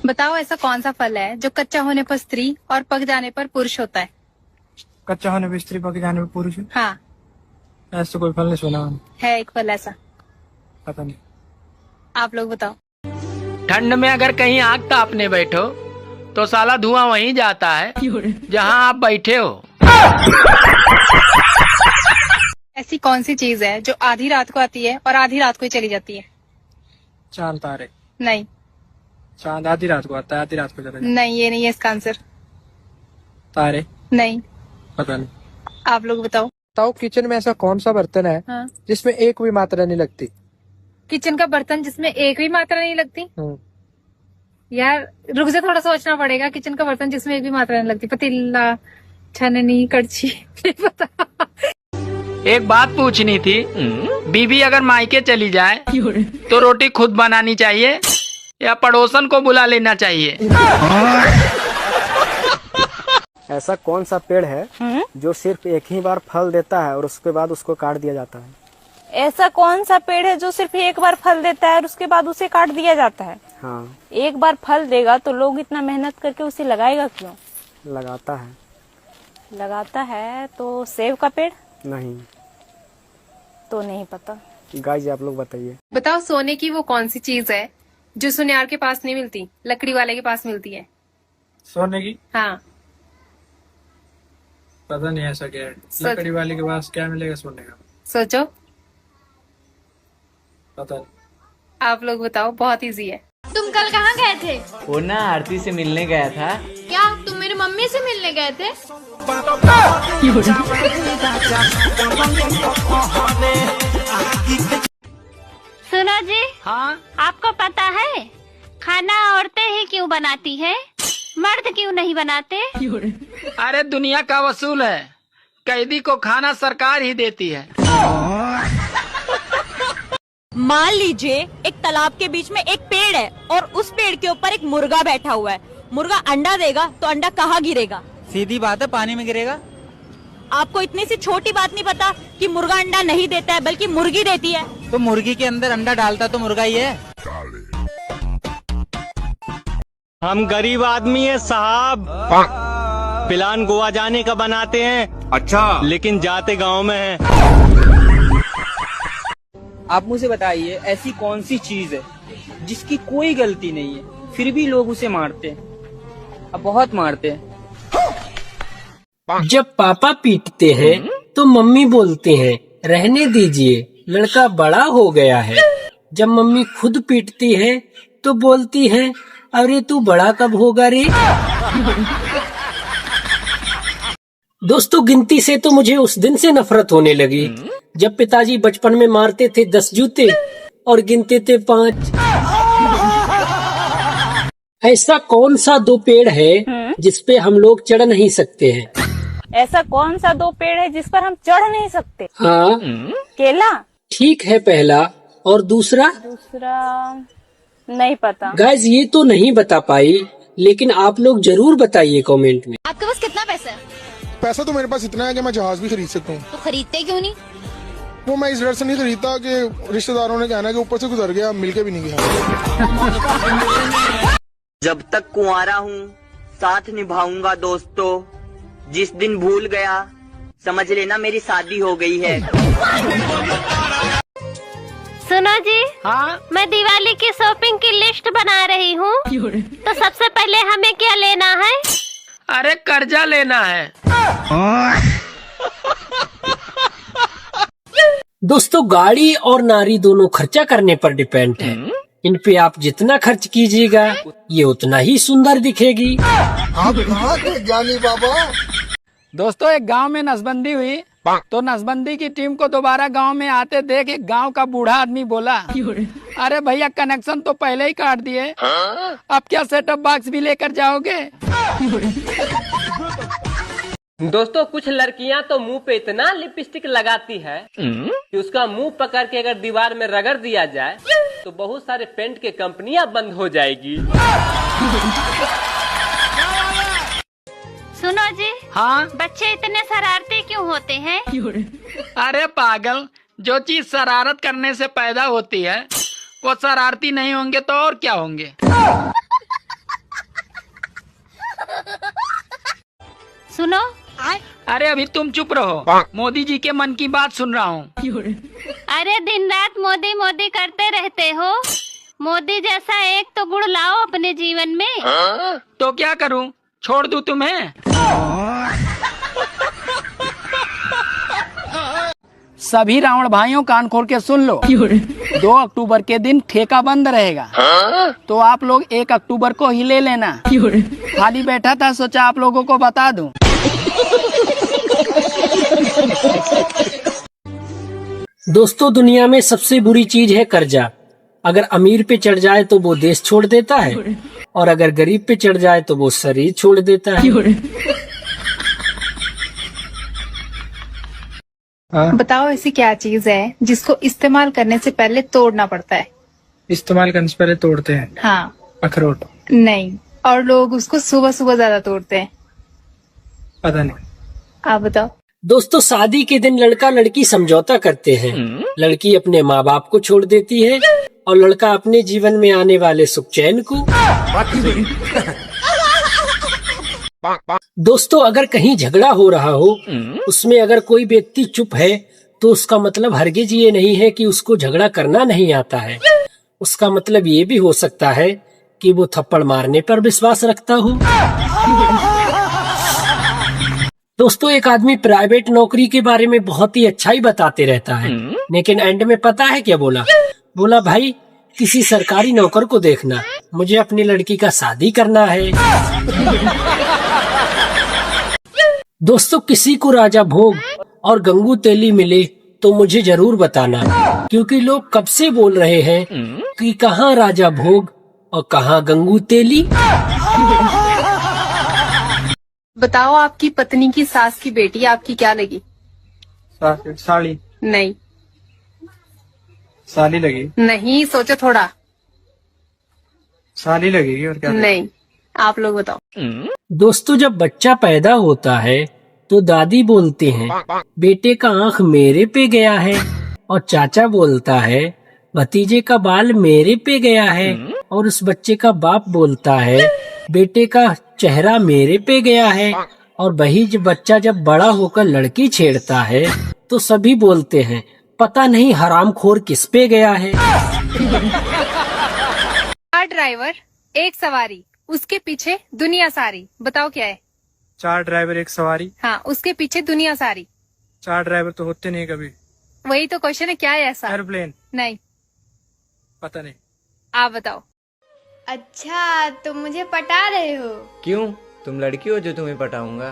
बताओ ऐसा कौन सा फल है जो कच्चा होने पर स्त्री और पक जाने पर पुरुष होता है। कच्चा होने पे स्त्री, पक जाने पे पुरुष। हाँ ऐसा तो कोई फल नहीं सुना मैंने। है एक फल ऐसा। पता नहीं। आप लोग बताओ। ठंड में अगर कहीं आग तापने बैठो तो साला धुआं वहीं जाता है जहां आप बैठे हो। ऐसी कौन सी चीज है जो आधी रात को आती है और आधी रात को ही चली जाती है। चांद तारे। नहीं चांद आधी रात को आता है, आधी रात को चला जाता नहीं, ये नहीं है इसका आंसर। है। तारे। नहीं, पता नहीं। आप लोग बताओ। बताओ किचन में ऐसा कौन सा बर्तन है हाँ। जिसमें एक भी मात्रा नहीं लगती। किचन का बर्तन जिसमें एक भी मात्रा नहीं लगती। यार रुक जा, थोड़ा सोचना पड़ेगा। किचन का बर्तन जिसमें एक भी मात्रा नहीं लगती। पतीला, छननी, कड़छी। नहीं पता। एक बात पूछनी थी, बीवी अगर मायके चली जाए तो रोटी खुद बनानी चाहिए या पड़ोसन को बुला लेना चाहिए। ऐसा कौन सा पेड़ है जो सिर्फ एक ही बार फल देता है और उसके बाद उसको काट दिया जाता है। ऐसा कौन सा पेड़ है जो सिर्फ एक बार फल देता है और उसके बाद उसे काट दिया जाता है। हाँ, एक बार फल देगा तो लोग इतना मेहनत करके उसे लगाएगा क्यों। लगाता है। लगाता है तो सेब का पेड़। नहीं। तो नहीं पता। गाइस आप लोग बताइए। बताओ सोने की वो कौन सी चीज है जो सुनियार के पास नहीं मिलती, लकड़ी वाले के पास मिलती है। सोने की। हाँ पता नहीं ऐसा क्या है। लकड़ी वाले के पास क्या मिलेगा सोने का। सोचो। पता नहीं। आप लोग बताओ, बहुत इजी है। तुम कल कहाँ गए थे? वो ना आरती से मिलने गया था। क्या तुम मेरी मम्मी से मिलने गए थे? सुनो जी। हाँ, आपको पता है खाना औरतें ही क्यों बनाती है, मर्द क्यों नहीं बनाते? अरे दुनिया का वसूल है, कैदी को खाना सरकार ही देती है। मान लीजिए एक तालाब के बीच में एक पेड़ है और उस पेड़ के ऊपर एक मुर्गा बैठा हुआ है। मुर्गा अंडा देगा तो अंडा कहाँ गिरेगा। सीधी बात है, पानी में गिरेगा। आपको इतनी सी छोटी बात नहीं पता कि मुर्गा अंडा नहीं देता है बल्कि मुर्गी देती है। तो मुर्गी के अंदर अंडा डालता तो मुर्गा ही है। हम गरीब आदमी है साहब, प्लान गोवा जाने का बनाते हैं। अच्छा, लेकिन जाते गांव में हैं। आप मुझे बताइए ऐसी कौन सी चीज है जिसकी कोई गलती नहीं है फिर भी लोग उसे मारते हैं, अब बहुत मारते हैं। जब पापा पीटते हैं तो मम्मी बोलते हैं रहने दीजिए, लड़का बड़ा हो गया है। जब मम्मी खुद पीटती है तो बोलती है अरे तू बड़ा कब होगा रे। दोस्तों गिनती से तो मुझे उस दिन से नफरत होने लगी जब पिताजी बचपन में मारते थे 10 जूते और गिनते थे 5। ऐसा कौन सा 2 पेड़ है जिसपे हम लोग चढ़ नहीं सकते हैं। ऐसा कौन सा 2 पेड़ है जिस पर हम चढ़ नहीं सकते। हाँ केला। ठीक है पहला, और दूसरा नहीं पता। गाइस ये तो नहीं बता पाई, लेकिन आप लोग जरूर बताइए कमेंट में। आपके पास कितना पैसा है? पैसा तो मेरे पास इतना है कि मैं जहाज भी खरीद सकता हूँ। तो खरीदते क्यों नहीं? वो मैं इस डर से नहीं खरीदता कि रिश्तेदारों ने कहना कि ऊपर से गुजर गया, मिलके भी नहीं गया। जब तक कुंवारा हूँ साथ निभाऊंगा दोस्तों, जिस दिन भूल गया समझ लेना मेरी शादी हो गई है। सुनो जी। हाँ, मैं दिवाली की शॉपिंग की लिस्ट बना रही हूँ, तो सबसे पहले हमें क्या लेना है? अरे कर्जा लेना है। दोस्तों गाड़ी और नारी दोनों खर्चा करने पर डिपेंड है। इन पे आप जितना खर्च कीजिएगा ये उतना ही सुंदर दिखेगी। आप कहाँ थे ज्ञानी बाबा? दोस्तों एक गांव में नसबंदी हुई तो नसबंदी की टीम को दोबारा गांव में आते देख एक गांव का बूढ़ा आदमी बोला अरे भैया कनेक्शन तो पहले ही काट दिए, अब क्या सेटअप बॉक्स भी लेकर जाओगे। दोस्तों कुछ लड़कियां तो मुंह पे इतना लिपस्टिक लगाती है कि उसका मुंह पकड़ के अगर दीवार में रगड़ दिया जाए तो बहुत सारे पेंट के कंपनियां बंद हो जाएगी। सुनो जी। हाँ, बच्चे इतने शरारती क्यों होते हैं? अरे पागल, जो चीज शरारत करने से पैदा होती है वो शरारती नहीं होंगे तो और क्या होंगे। अरे अभी तुम चुप रहो, मोदी जी के मन की बात सुन रहा हूँ। अरे दिन रात मोदी मोदी करते रहते हो, मोदी जैसा एक तो गुण लाओ अपने जीवन में। तो क्या करूँ, छोड़ दूँ तुम्हें? सभी रावण भाइयों कान खोल के सुन लो, 2 अक्टूबर के दिन ठेका बंद रहेगा, तो आप लोग 1 अक्टूबर को ही ले लेना। खाली बैठा था, सोचा आप लोगों को बता दूं। दोस्तों, दुनिया में सबसे बुरी चीज है कर्जा। अगर अमीर पे चढ़ जाए तो वो देश छोड़ देता है, और अगर गरीब पे चढ़ जाए तो वो शरीर छोड़ देता है। बताओ ऐसी क्या चीज है जिसको इस्तेमाल करने से पहले तोड़ना पड़ता है? इस्तेमाल करने से पहले तोड़ते हैं? हाँ। अखरोट? नहीं, और लोग उसको सुबह सुबह ज्यादा तोड़ते हैं। पता नहीं, आप बताओ। दोस्तों, शादी के दिन लड़का लड़की समझौता करते हैं। लड़की अपने माँ बाप को छोड़ देती है और लड़का अपने जीवन में आने वाले सुख चैन को। दोस्तों, अगर कहीं झगड़ा हो रहा हो, उसमें अगर कोई व्यक्ति चुप है, तो उसका मतलब हरगिज ये नहीं है कि उसको झगड़ा करना नहीं आता है। उसका मतलब ये भी हो सकता है कि वो थप्पड़ मारने पर विश्वास रखता हो। दोस्तों, एक आदमी प्राइवेट नौकरी के बारे में बहुत ही अच्छा ही बताते रहता है, लेकिन एंड में पता है क्या बोला? बोला, भाई किसी सरकारी नौकर को देखना, मुझे अपनी लड़की का शादी करना है। दोस्तों, किसी को राजा भोग और गंगू तेली मिले तो मुझे जरूर बताना, क्योंकि लोग कब से बोल रहे हैं कि कहाँ राजा भोग और कहाँ गंगू तेली। बताओ, आपकी पत्नी की सास की बेटी आपकी क्या लगी? साली? नहीं। साली लगी? नहीं, सोचो थोड़ा। साली लगेगी और क्या? नहीं, आप लोग बताओ। दोस्तों, जब बच्चा पैदा होता है तो दादी बोलती हैं, बेटे का आँख मेरे पे गया है, और चाचा बोलता है, भतीजे का बाल मेरे पे गया है, और उस बच्चे का बाप बोलता है, बेटे का चेहरा मेरे पे गया है। और वही जब बच्चा जब बड़ा होकर लड़की छेड़ता है तो सभी बोलते हैं, पता नहीं हरामखोर किस पे गया है। 4 ड्राइवर 1 सवारी, उसके पीछे दुनिया सारी। बताओ क्या है? 4 ड्राइवर 1 सवारी? हाँ, उसके पीछे दुनिया सारी। 4 ड्राइवर तो होते नहीं कभी। वही तो क्वेश्चन है, क्या है ऐसा? एयरप्लेन? नहीं। पता नहीं, आप बताओ। अच्छा, तुम मुझे पटा रहे हो? क्यों, तुम लड़की हो जो तुम्हें पटाऊंगा?